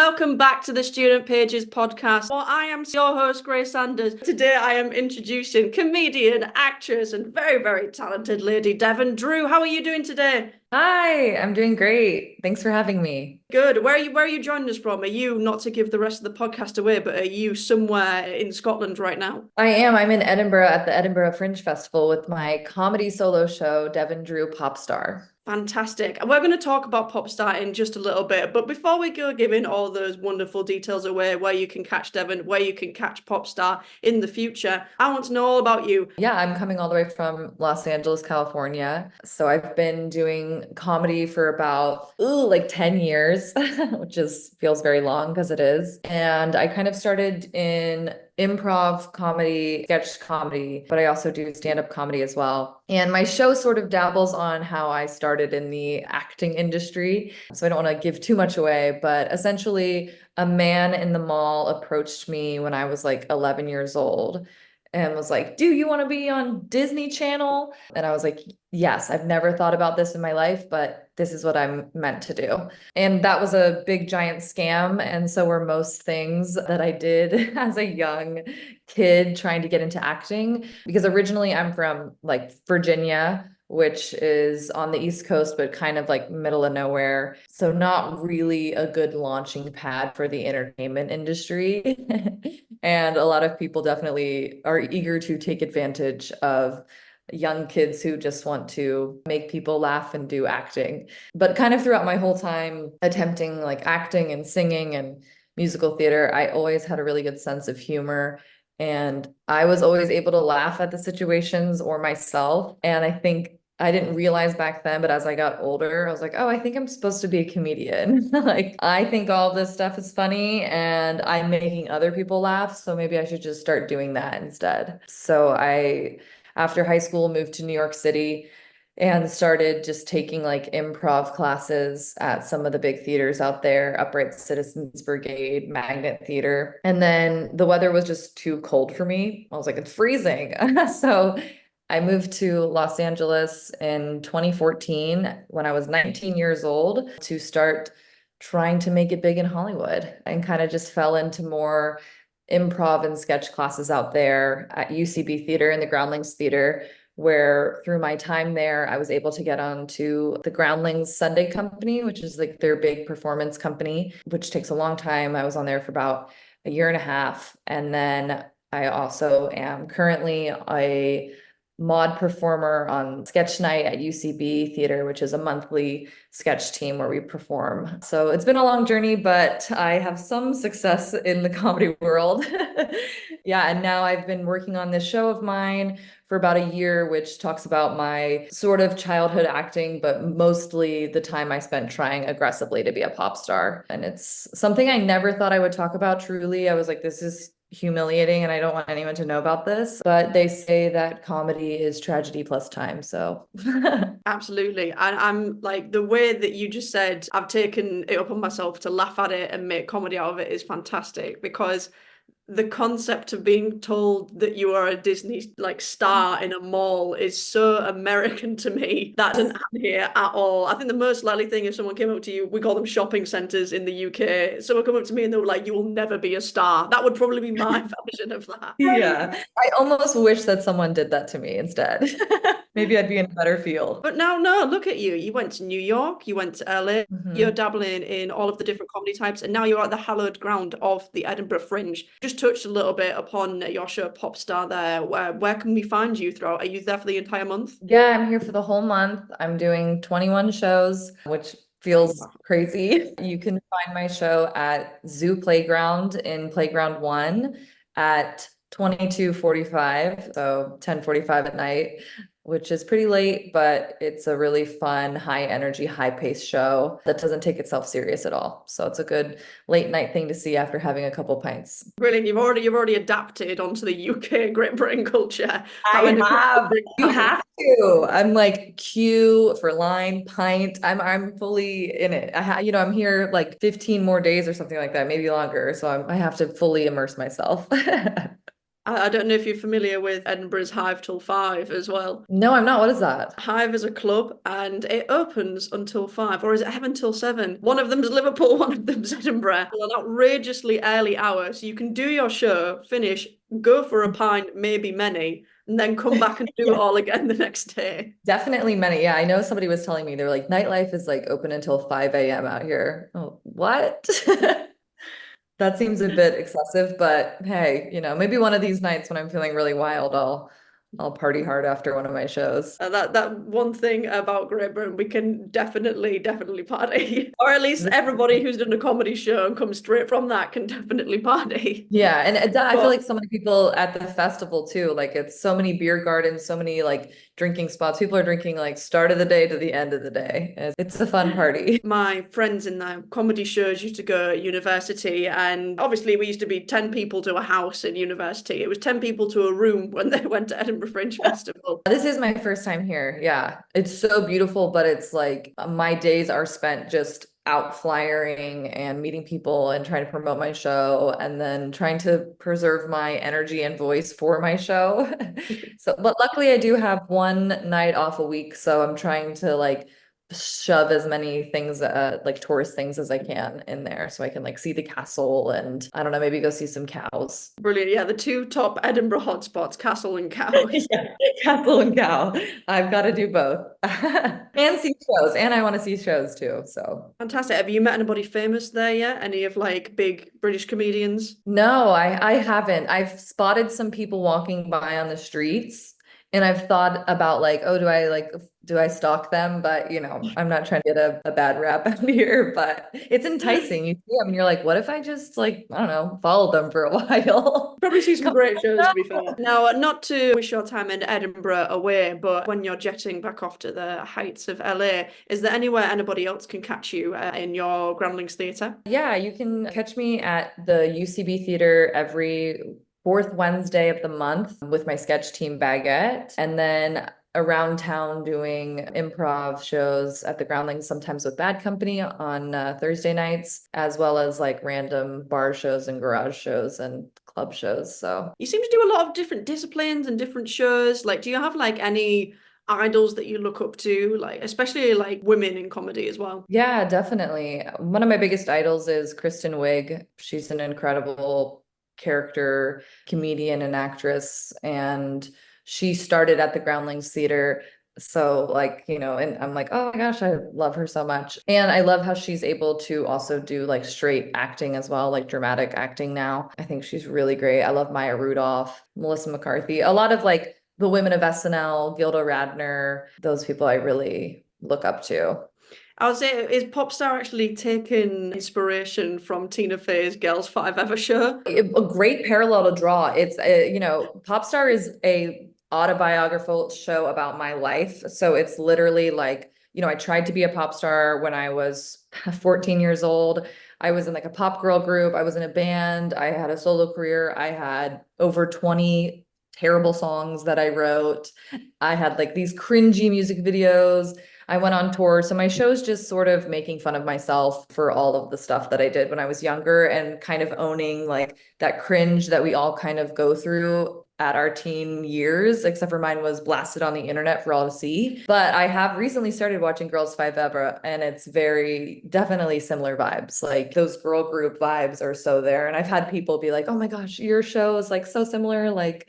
welcome back to the Student Pages podcast. Well, I am your host, Grace Sanders. Today I am introducing comedian, actress, and very, very talented lady, Devon Drew. How are you doing today? Hi, I'm doing great. Thanks for having me. Good. Where are you joining us from? Are you, not to give the rest of the podcast away, but are you somewhere in Scotland right now? I am. I'm in Edinburgh at the Edinburgh Fringe Festival with my comedy solo show, Devon Drew Popstar. Fantastic. And we're going to talk about Popstar in just a little bit. But before we go giving all those wonderful details away, where you can catch Devon, where you can catch Popstar in the future, I want to know all about you. Yeah, I'm coming all the way from Los Angeles, California. So I've been doing comedy for about, like 10 years, which feels very long because it is. And I kind of started in improv comedy, sketch comedy, but I also do stand-up comedy as well. And my show sort of dabbles on how I started in the acting industry. So I don't want to give too much away, but essentially a man in the mall approached me when I was like 11 years old and was like, "Do you want to be on Disney Channel?" And I was like, "Yes, I've never thought about this in my life, but this is what I'm meant to do." And that was a big giant scam. And so were most things that I did as a young kid trying to get into acting. Because originally I'm from like Virginia, which is on the East Coast, but kind of like middle of nowhere. So not really a good launching pad for the entertainment industry. And a lot of people definitely are eager to take advantage of young kids who just want to make people laugh and do acting. But kind of throughout my whole time attempting like acting and singing and musical theater, I always had a really good sense of humor. And I was always able to laugh at the situations or myself. And I think I didn't realize back then, but as I got older, I was like, oh, I think I'm supposed to be a comedian. Like, I think all this stuff is funny and I'm making other people laugh. So maybe I should just start doing that instead. So after high school, moved to New York City and started just taking like improv classes at some of the big theaters out there, Upright Citizens Brigade, Magnet Theater. And then the weather was just too cold for me. I was like, it's freezing. So I moved to Los Angeles in 2014 when I was 19 years old to start trying to make it big in Hollywood, and kind of just fell into more improv and sketch classes out there at UCB Theatre and the Groundlings Theatre, where through my time there, I was able to get on to the Groundlings Sunday Company, which is like their big performance company, which takes a long time. I was on there for about a year and a half. And then I also am currently a mod performer on sketch night at UCB Theatre, which is a monthly sketch team where we perform. So it's been a long journey, but I have some success in the comedy world. Yeah, and now I've been working on this show of mine for about a year, which talks about my sort of childhood acting, but mostly the time I spent trying aggressively to be a pop star. And it's something I never thought I would talk about truly. I was like, this is humiliating and I don't want anyone to know about this. But they say that comedy is tragedy plus time. So Absolutely. And I'm like, the way that you just said, I've taken it upon myself to laugh at it and make comedy out of it is fantastic, because the concept of being told that you are a Disney like star in a mall is so American to me. That doesn't happen here at all. I think the most likely thing if someone came up to you, we call them shopping centers in the UK. Someone come up to me and they were like, "You will never be a star." That would probably be my version of that. yeah, I almost wish that someone did that to me instead. Maybe I'd be in a better field. But now, no, look at you. You went to New York, you went to LA, you're Mhm. dabbling in all of the different comedy types, and now you're at the hallowed ground of the Edinburgh Fringe. Just touched a little bit upon your show Popstar there. Where can we find you throughout? Are you there for the entire month? Yeah, I'm here for the whole month. I'm doing 21 shows, which feels crazy. You can find my show at Zoo Playground in Playground 1 at 22:45, so 10:45 at night, which is pretty late, but it's a really fun, high energy, high paced show that doesn't take itself serious at all. So it's a good late night thing to see after having a couple pints. Brilliant. You've already adapted onto the UK Great Britain culture, I having a have. drink You down. have to. I'm like Q for line, pint. I'm fully in it. I'm here like 15 more days or something like that, maybe longer. So I have to fully immerse myself. I don't know if you're familiar with Edinburgh's Hive till 5 as well. No, I'm not. What is that? Hive is a club and it opens until 5, or is it heaven till 7? One of them's Liverpool, one of them's Edinburgh. An outrageously early hour, so you can do your show, finish, go for a pint, maybe many, and then come back and do it Yeah. all again the next day. Definitely many. Yeah, I know somebody was telling me they're like nightlife is like open until 5 a.m. out here. Oh, what? That seems a bit excessive, but hey, maybe one of these nights when I'm feeling really wild, I'll party hard after one of my shows. That one thing about Great Britain, we can definitely party, or at least everybody who's done a comedy show and comes straight from that can definitely party. Yeah, and I feel But like so many people at the festival too, like it's so many beer gardens, so many like drinking spots. People are drinking like start of the day to the end of the day. It's a fun party. my friends in the comedy shows used to go at university, and obviously we used to be 10 people to a house in university. It was 10 people to a room when they went to Edinburgh Fringe Festival. This is my first time here. Yeah, it's so beautiful, but it's like my days are spent just out flyering and meeting people and trying to promote my show and then trying to preserve my energy and voice for my show. So, but luckily I do have one night off a week, so I'm trying to like shove as many things like tourist things as I can in there so I can like see the castle and I don't know, maybe go see some cows. Brilliant. Yeah, the two top Edinburgh hotspots, Castle and Cows. Yeah, castle and cow. I've got to do both. And see shows. And I want to see shows too. So Fantastic. Have you met anybody famous there yet? Any of like big British comedians? no, I haven't. I've spotted some people walking by on the streets and I've thought about like, oh, do I stalk them? But I'm not trying to get a bad rap out here, but it's enticing. You see them and you're like, what if I just like, I don't know, follow them for a while? Probably see some Come great shows, to be on. fair. Now, not to wish your time in Edinburgh away, but when you're jetting back off to the heights of LA, is there anywhere anybody else can catch you in your Groundlings Theatre? Yeah, you can catch me at the UCB Theatre every fourth Wednesday of the month with my sketch team Baguette. And then around town doing improv shows at the Groundlings, sometimes with Bad Company on Thursday nights, as well as like random bar shows and garage shows and club shows. So You seem to do a lot of different disciplines and different shows. Like, do you have like any idols that you look up to, like especially like women in comedy as well? yeah, definitely. One of my biggest idols is Kristen Wiig. She's an incredible character, comedian and actress, and she started at the Groundlings Theater. So like, and I'm like, oh my gosh, I love her so much. And I love how she's able to also do like straight acting as well, like dramatic acting now. I think she's really great. I love Maya Rudolph, Melissa McCarthy, a lot of like the women of SNL, Gilda Radner, those people I really look up to. I would say, is Popstar actually taking inspiration from Tina Fey's Girls Five Ever show? A great parallel to draw. It's Popstar is a autobiographical show about my life. So it's literally like, I tried to be a pop star when I was 14 years old. I was in like a pop girl group. I was in a band. I had a solo career. I had over 20 terrible songs that I wrote. I had like these cringy music videos. I went on tour. So my show's just sort of making fun of myself for all of the stuff that I did when I was younger and kind of owning like that cringe that we all kind of go through at our teen years, except for mine was blasted on the internet for all to see. But I have recently started watching Girls Five Ever, and it's very definitely similar vibes. Like those girl group vibes are so there. And I've had people be like, oh my gosh, your show is like so similar. Like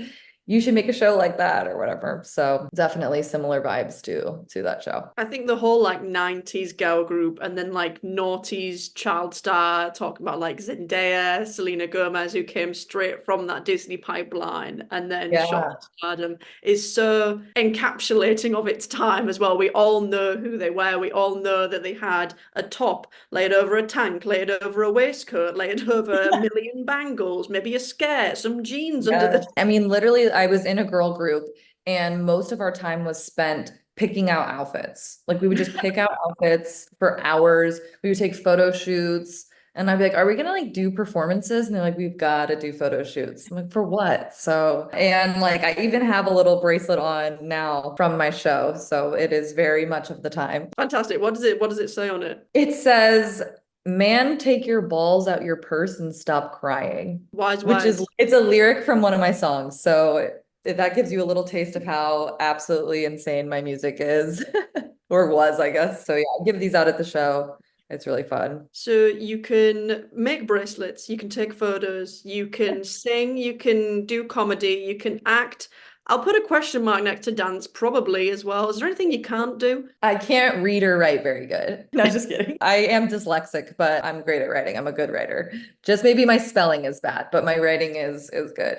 you should make a show like that or whatever. So definitely similar vibes to that show. I think the whole like 90s girl group and then like noughties child star, talking about like Zendaya, Selena Gomez, who came straight from that Disney pipeline and then Yeah. shot to stardom, is so encapsulating of its time as well. We all know who they were. We all know that they had a top laid over a tank, laid over a waistcoat, laid over a million bangles, maybe a skirt, some jeans under the. I mean, literally, I was in a girl group and most of our time was spent picking out outfits. Like we would just pick out outfits for hours. We would take photo shoots and I'd be like, are we gonna like do performances? And they're like, we've got to do photo shoots. I'm like, for what? So, and like I even have a little bracelet on now from my show. So it is very much of the time. Fantastic. What does it say on it? It says, man, take your balls out your purse and stop crying, Wise, which is, wise. it's a lyric from one of my songs. So if that gives you a little taste of how absolutely insane my music is, or was, I guess. So yeah, I give these out at the show. It's really fun. So you can make bracelets, you can take photos, you can sing, you can do comedy, you can act. I'll put a question mark next to dance probably as well. Is there anything you can't do? I can't read or write very good. No, just kidding. I am dyslexic, but I'm great at writing. I'm a good writer. Just maybe my spelling is bad, but my writing is good.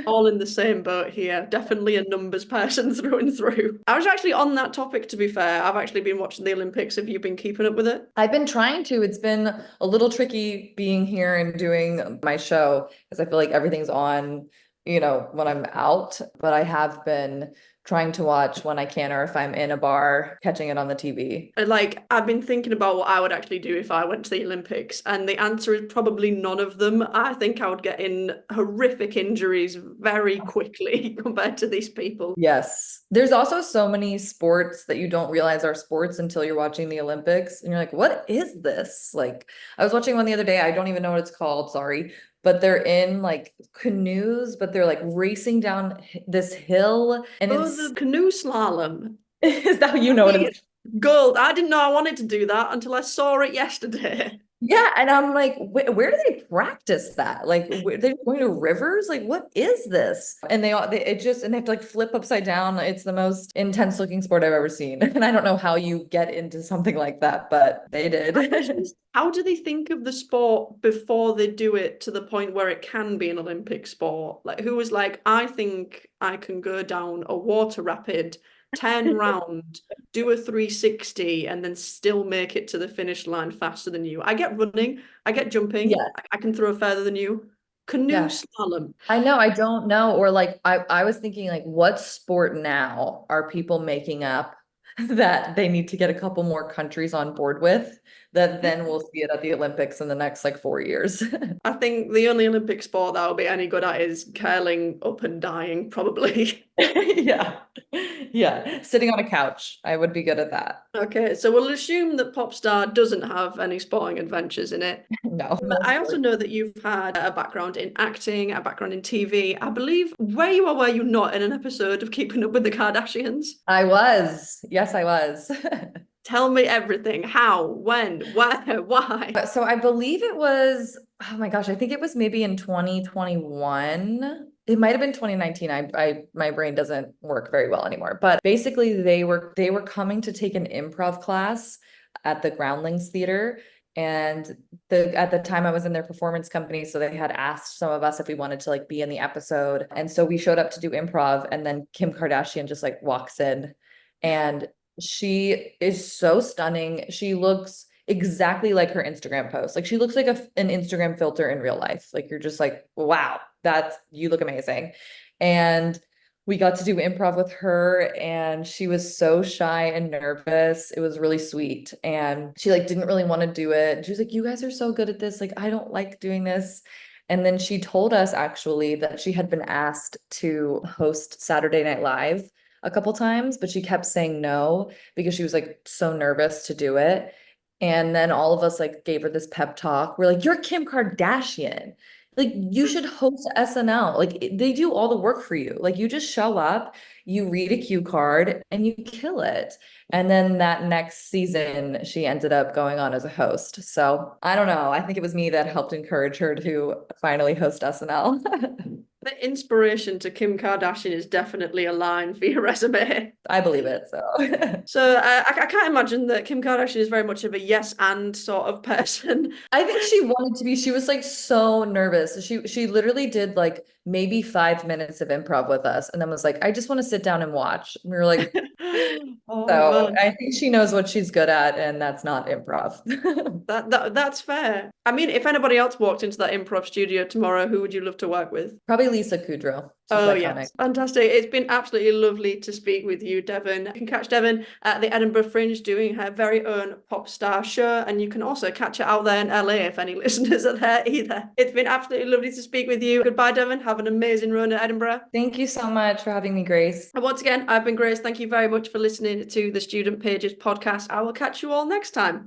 All in the same boat here. Definitely a numbers person through and through. I was actually on that topic, to be fair. I've actually been watching the Olympics. Have you been keeping up with it? I've been trying to. It's been a little tricky being here and doing my show because I feel like everything's on, when I'm out, but I have been trying to watch when I can, or if I'm in a bar, catching it on the TV. Like, I've been thinking about what I would actually do if I went to the Olympics, and the answer is probably none of them. I think I would get in horrific injuries very quickly compared to these people. Yes. There's also so many sports that you don't realize are sports until you're watching the Olympics. And you're like, what is this? Like, I was watching one the other day. I don't even know what it's called. Sorry. But they're in like canoes, but they're like racing down this hill. And Oh, it's, the canoe slalom. is that how you know what it's? Gold. I didn't know I wanted to do that until I saw it yesterday. Yeah, and I'm like, where do they practice that? Like, they're going to rivers? Like, what is this? And and they have to like flip upside down. It's the most intense looking sport I've ever seen. And I don't know how you get into something like that, but they did. How do they think of the sport before they do it to the point where it can be an Olympic sport? Like, who was like, I think I can go down a water rapid 10 round, do a 360, and then still make it to the finish line faster than you. I get running, I get jumping, Yeah, I can throw further than you. Canoe yeah. slalom. I know, I don't know. Or like I was thinking like what sport now are people making up that they need to get a couple more countries on board with that then we'll see it at the Olympics in the next like 4 years. I think the only Olympic sport that will be any good at is curling up and dying, probably. Yeah. Yeah. Sitting on a couch. I would be good at that. Okay, so we'll assume that Popstar doesn't have any sporting adventures in it. No, I also know that you've had a background in acting, a background in TV. I believe were you not in an episode of Keeping Up with the Kardashians? I was. Yes, I was. Tell me everything. How, when, where, why? So I believe it was, oh my gosh, I think it was maybe in 2021. It might have been 2019. My brain doesn't work very well anymore. But basically they were coming to take an improv class at the Groundlings Theatre. And at the time I was in their performance company. So they had asked some of us if we wanted to like be in the episode. And so we showed up to do improv, and then Kim Kardashian just like walks in, and she is so stunning. She looks exactly like her Instagram post. Like she looks like an Instagram filter in real life. Like you're just like, wow, you look amazing. And we got to do improv with her, and she was so shy and nervous. It was really sweet. And she like didn't really want to do it. She was like, you guys are so good at this. Like, I don't like doing this. And then she told us actually that she had been asked to host Saturday Night Live a couple times, but she kept saying no because she was like so nervous to do it. And then all of us like gave her this pep talk. We're like, you're Kim Kardashian. Like you should host SNL. Like they do all the work for you. Like you just show up, you read a cue card, and you kill it. And then that next season, she ended up going on as a host. So I don't know. I think it was me that helped encourage her to finally host SNL. The inspiration to Kim Kardashian is definitely a line for your resume. I believe it. So So I can't imagine that Kim Kardashian is very much of a yes and sort of person. I think she wanted to be, she was like so nervous. She literally did like maybe 5 minutes of improv with us and then was like, I just want to sit down and watch. And we were like, Oh so man. I think she knows what she's good at, and that's not improv. That's fair. I mean, if anybody else walked into that improv studio tomorrow, who would you love to work with? Probably Lisa Kudrow. She's Oh, iconic. yes. Fantastic. It's been absolutely lovely to speak with you, Devon. You can catch Devon at the Edinburgh Fringe doing her very own pop star show, and you can also catch her out there in LA if any listeners are there either. It's been absolutely lovely to speak with you. Goodbye, Devon. Have an amazing run at Edinburgh. Thank you so much for having me, Grace. And once again, I've been Grace. Thank you very much for listening to the Student Pages podcast. I will catch you all next time.